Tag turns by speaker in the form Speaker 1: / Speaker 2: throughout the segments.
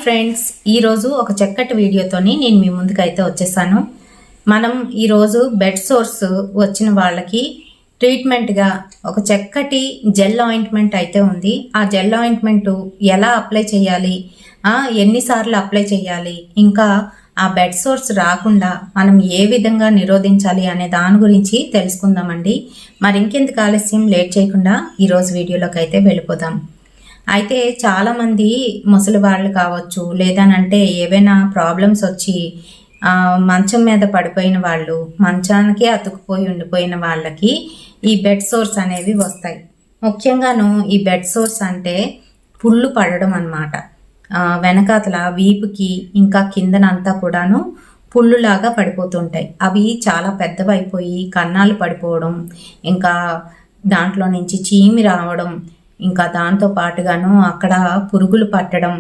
Speaker 1: Friends, ఈరోజు ఒక చక్కటి వీడియోతోని నేను మీ ముందుకైతే వచ్చేసాను. మనం ఈరోజు బెడ్ సోర్స్ వచ్చిన వాళ్ళకి ట్రీట్మెంట్గా ఒక చక్కటి జెల్ ఆయింట్మెంట్ అయితే ఉంది. ఆ జెల్ ఆయింట్మెంట్ ఎలా అప్లై చేయాలి, ఎన్నిసార్లు అప్లై చేయాలి, ఇంకా ఆ బెడ్ సోర్స్ రాకుండా మనం ఏ విధంగా నిరోధించాలి అనే దాని గురించి తెలుసుకుందామండి. మరి ఇంకెందుకు ఆలస్యం, లేట్ చేయకుండా ఈరోజు వీడియోలోకి అయితే వెళ్ళిపోదాం. అయితే చాలామంది ముసలి వాళ్ళు కావచ్చు, లేదనంటే ఏవైనా ప్రాబ్లమ్స్ వచ్చి మంచం మీద పడిపోయిన వాళ్ళు, మంచానికి అతుకుపోయి ఉండిపోయిన వాళ్ళకి ఈ బెడ్ సోర్స్ అనేవి వస్తాయి. ముఖ్యంగాను ఈ బెడ్ సోర్స్ అంటే పుళ్ళు పడడం అన్నమాట. వెనకాతల వీపుకి ఇంకా కిందనంతా కూడాను పుళ్ళులాగా పడిపోతుంటాయి. అవి చాలా పెద్దవైపోయి కన్నాలు పడిపోవడం, ఇంకా దాంట్లో నుంచి చీమి రావడం, ఇంకా దాంతో పాటుగాను అక్కడ పురుగులు పట్టడం,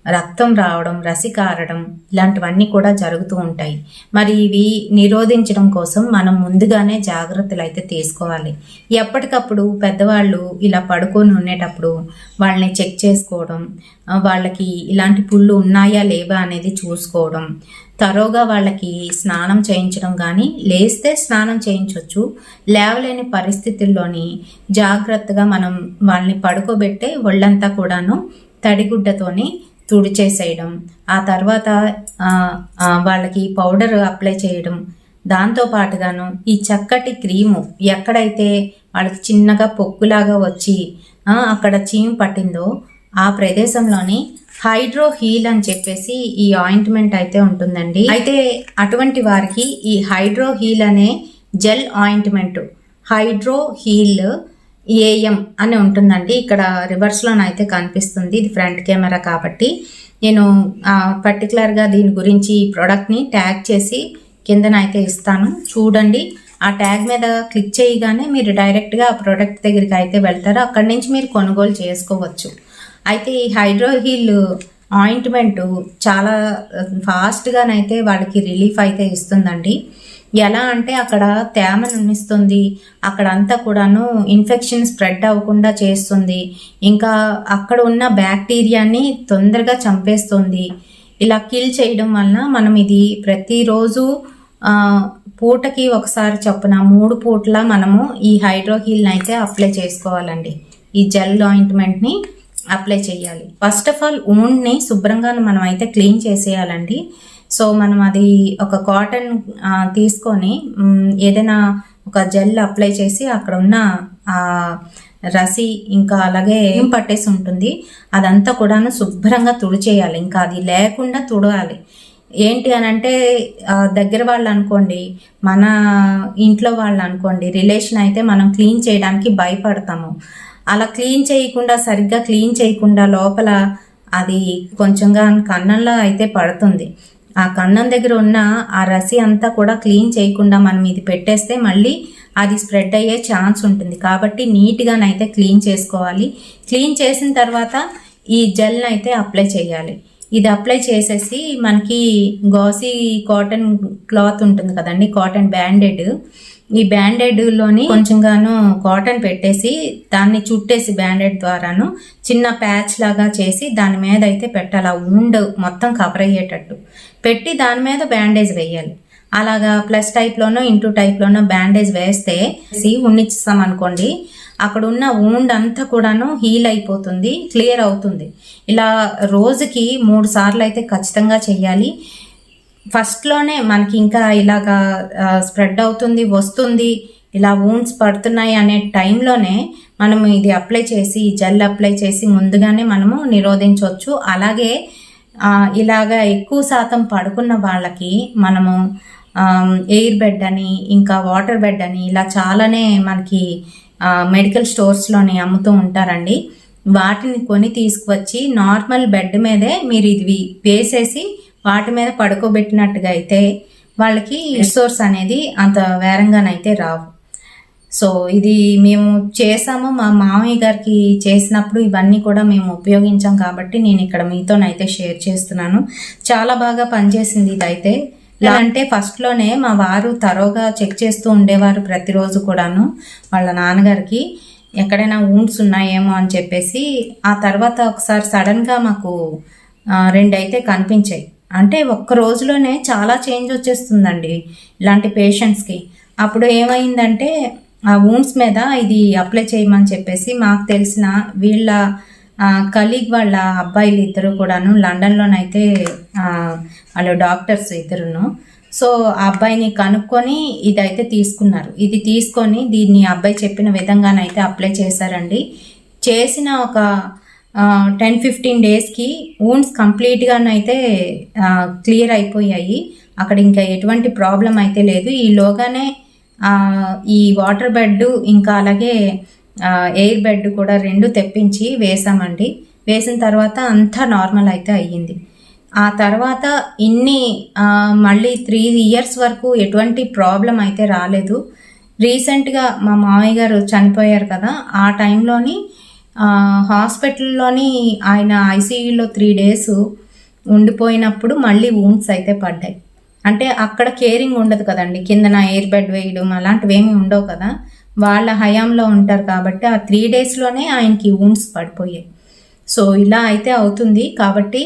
Speaker 1: రక్తం రావడం, రసి కారడం, ఇలాంటివన్నీ కూడా జరుగుతూ ఉంటాయి. మరి ఇవి నిరోధించడం కోసం మనం ముందుగానే జాగ్రత్తలు అయితే తీసుకోవాలి. ఎప్పటికప్పుడు పెద్దవాళ్ళు ఇలా పడుకొని ఉండేటప్పుడు వాళ్ళని చెక్ చేసుకోవడం, వాళ్ళకి ఇలాంటి పుళ్ళు ఉన్నాయా లేవా అనేది చూసుకోవడం, తరోగా వాళ్ళకి స్నానం చేయించడం, కానీ లేస్తే స్నానం చేయించవచ్చు, లేవలేని పరిస్థితుల్లోని జాగ్రత్తగా మనం వాళ్ళని పడుకోబెట్టే ఒళ్ళంతా కూడాను తడిగుడ్డతోని తుడిచేసేయడం, ఆ తర్వాత వాళ్ళకి పౌడర్ అప్లై చేయడం, దాంతో పాటుగాను ఈ చక్కటి క్రీము ఎక్కడైతే వాళ్ళకి చిన్నగా పొక్కులాగా వచ్చి అక్కడ చీము పట్టిందో ఆ ప్రదేశంలోని హైడ్రో హీల్ అని చెప్పేసి ఈ ఆయింట్మెంట్ అయితే ఉంటుందండి. అయితే అటువంటి వారికి ఈ హైడ్రో హీల్ అనే gel ointment, hydro heal AM అని ఉంటుందండి. ఇక్కడ రివర్స్లోనైతే కనిపిస్తుంది, ఇది ఫ్రంట్ కెమెరా కాబట్టి నేను పర్టికులర్గా దీని గురించి ఈ ప్రోడక్ట్ని ట్యాగ్ చేసి కిందనైతే ఇస్తాను, చూడండి. ఆ ట్యాగ్ మీద క్లిక్ చేయగానే మీరు డైరెక్ట్గా ఆ ప్రోడక్ట్ దగ్గరికి అయితే వెళ్తారు, అక్కడి నుంచి మీరు కొనుగోలు చేసుకోవచ్చు. అయితే ఈ హైడ్రో హీల్ ఆయింట్మెంట్ చాలా ఫాస్ట్గానైతే వాళ్ళకి రిలీఫ్ అయితే ఇస్తుందండి. ఎలా అంటే అక్కడ తేమను ఉన్నిస్తుంది, అక్కడంతా కూడాను ఇన్ఫెక్షన్ స్ప్రెడ్ అవ్వకుండా చేస్తుంది, ఇంకా అక్కడ ఉన్న బ్యాక్టీరియాని తొందరగా చంపేస్తుంది. ఇలా కిల్ చేయడం వలన మనం ఇది ప్రతిరోజు పూటకి ఒకసారి చొప్పున 3 పూట్ల మనము ఈ హైడ్రో హీల్ని అయితే అప్లై చేసుకోవాలండి. ఈ జెల్ ఆయింట్మెంట్ని అప్లై చేయాలి. ఫస్ట్ ఆఫ్ ఆల్ ఊండ్ని శుభ్రంగా మనం అయితే క్లీన్ చేసేయాలండి. సో మనం అది ఒక కాటన్ తీసుకొని ఏదైనా ఒక జెల్ అప్లై చేసి అక్కడ ఉన్న రసి ఇంకా అలాగే పట్టేసి ఉంటుంది అదంతా కూడాను శుభ్రంగా తుడిచేయాలి. ఇంకా అది లేకుండా తుడవాలి. ఏంటి అని అంటే దగ్గర వాళ్ళు అనుకోండి, మన ఇంట్లో వాళ్ళు అనుకోండి, రిలేషన్ అయితే మనం క్లీన్ చేయడానికి భయపడతాము. అలా సరిగ్గా క్లీన్ చేయకుండా లోపల అది కొంచెంగా కన్నంలో అయితే పడుతుంది. ఆ కన్నం దగ్గర ఉన్న ఆ రసి అంతా కూడా క్లీన్ చేయకుండా మనం ఇది పెట్టేస్తే మళ్ళీ అది స్ప్రెడ్ అయ్యే ఛాన్స్ ఉంటుంది. కాబట్టి నీట్గానైతే క్లీన్ చేసుకోవాలి. క్లీన్ చేసిన తర్వాత ఈ జెల్ని అయితే అప్లై చేయాలి. ఇది అప్లై చేసేసి మనకి గాసీ కాటన్ క్లాత్ ఉంటుంది కదండి, కాటన్ బ్యాండెడ్, ఈ బ్యాండెడ్లోని కొంచెంగాను కాటన్ పెట్టేసి దాన్ని చుట్టేసి బ్యాండెడ్ ద్వారాను చిన్న ప్యాచ్ లాగా చేసి దాని మీద అయితే పెట్టాలి. ఆ వుండ్ మొత్తం కవర్ అయ్యేటట్టు పెట్టి దాని మీద బ్యాండేజ్ వేయాలి. అలాగా ప్లస్ టైప్లోనో ఇంటూ టైప్లోనో బ్యాండేజ్ వేస్తే ఉన్నిస్తాం అనుకోండి, అక్కడ ఉన్న వుండ్ అంతా కూడాను హీల్ అయిపోతుంది, క్లియర్ అవుతుంది. ఇలా రోజుకి 3 సార్లు అయితే ఖచ్చితంగా చెయ్యాలి. ఫస్ట్లోనే మనకి ఇంకా ఇలాగా స్ప్రెడ్ అవుతుంది, వస్తుంది, ఇలా వూండ్స్ పడుతున్నాయి అనే టైంలోనే మనము ఇది అప్లై చేసి, జెల్ అప్లై చేసి ముందుగానే మనము నిరోధించవచ్చు. అలాగే ఇలాగా ఎక్కువ శాతం పడుకున్న వాళ్ళకి మనము ఎయిర్ బెడ్ అని ఇంకా వాటర్ బెడ్ అని ఇలా చాలానే మనకి మెడికల్ స్టోర్స్లోని అమ్ముతూ ఉంటారండి. వాటిని కొని తీసుకువచ్చి నార్మల్ బెడ్ మీదే మీరు ఇది వేసేసి వాటి మీద పడుకోబెట్టినట్టుగా అయితే వాళ్ళకి సోర్స్ అనేది అంత వేరంగానైతే రావు. సో ఇది మేము చేసాము, మా మామయ్య గారికి చేసినప్పుడు ఇవన్నీ కూడా మేము ఉపయోగించాం కాబట్టి నేను ఇక్కడ మీతోనైతే షేర్ చేస్తున్నాను. చాలా బాగా పనిచేసింది ఇదైతే. అంటే ఫస్ట్లోనే మా వారు తరోగా చెక్ చేస్తూ ఉండేవారు ప్రతిరోజు కూడాను వాళ్ళ నాన్నగారికి ఎక్కడైనా వూండ్స్ ఉన్నాయేమో అని చెప్పేసి. ఆ తర్వాత ఒకసారి సడన్గా మాకు 2 అయితే కనిపించాయి. అంటే ఒక్క రోజులోనే చాలా చేంజ్ వచ్చేస్తుందండి ఇలాంటి పేషెంట్స్కి. అప్పుడు ఏమైందంటే ఆ వూండ్స్ మీద ఇది అప్లై చేయమని చెప్పేసి మాకు తెలిసిన వీళ్ళ కలీగ్ వాళ్ళ అబ్బాయిలు ఇద్దరు కూడాను లండన్లోనైతే వాళ్ళు డాక్టర్స్ ఇద్దరును. సో ఆ అబ్బాయిని కనుక్కొని ఇదైతే తీసుకున్నారు. ఇది తీసుకొని దీన్ని అబ్బాయి చెప్పిన విధంగానైతే అప్లై చేశారండి. చేసిన ఒక 10-15 డేస్కి వూండ్స్ కంప్లీట్గానైతే క్లియర్ అయిపోయాయి. అక్కడ ఇంకా ఎటువంటి ప్రాబ్లం అయితే లేదు. ఈలోగానే ఈ వాటర్ బెడ్ ఇంకా అలాగే ఎయిర్ బెడ్ కూడా 2 తెప్పించి వేసామండి. వేసిన తర్వాత అంతా నార్మల్ అయితే అయ్యింది. ఆ తర్వాత మళ్ళీ 3 ఇయర్స్ వరకు ఎటువంటి ప్రాబ్లం అయితే రాలేదు. రీసెంట్గా మా మామయ్య గారు చనిపోయారు కదా, ఆ టైంలోని హాస్పిటల్లోని ఆయన ఐసీయూలో 3 డేస్ ఉండిపోయినప్పుడు మళ్ళీ వూండ్స్ అయితే పడ్డాయి. అంటే అక్కడ కేరింగ్ ఉండదు కదండి, కిందన ఎయిర్ బెడ్ వేయడం అలాంటివి ఏమి ఉండవు కదా, వాళ్ళ హయాంలో ఉంటారు కాబట్టి ఆ 3 డేస్లోనే ఆయనకి వూండ్స్ పడిపోయాయి. సో ఇలా అయితే అవుతుంది. కాబట్టి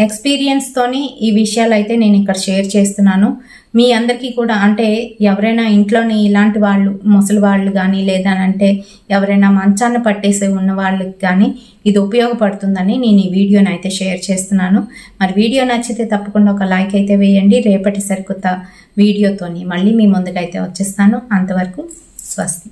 Speaker 1: ఎక్స్పీరియన్స్తోని ఈ విషయాలు అయితే నేను ఇక్కడ షేర్ చేస్తున్నాను. మీ అందరికీ కూడా అంటే ఎవరైనా ఇంట్లోని ఇలాంటి వాళ్ళు ముసలి వాళ్ళు కానీ లేదనంటే ఎవరైనా మంచాన్ని పట్టేసి ఉన్న వాళ్ళకి కానీ ఇది ఉపయోగపడుతుందని నేను ఈ వీడియోని అయితే షేర్ చేస్తున్నాను. మరి వీడియో నచ్చితే తప్పకుండా ఒక లైక్ అయితే వేయండి. రేపటి సరికొత్త వీడియోతోని మళ్ళీ మీ ముందుకైతే వచ్చేస్తాను. అంతవరకు స్వస్తి.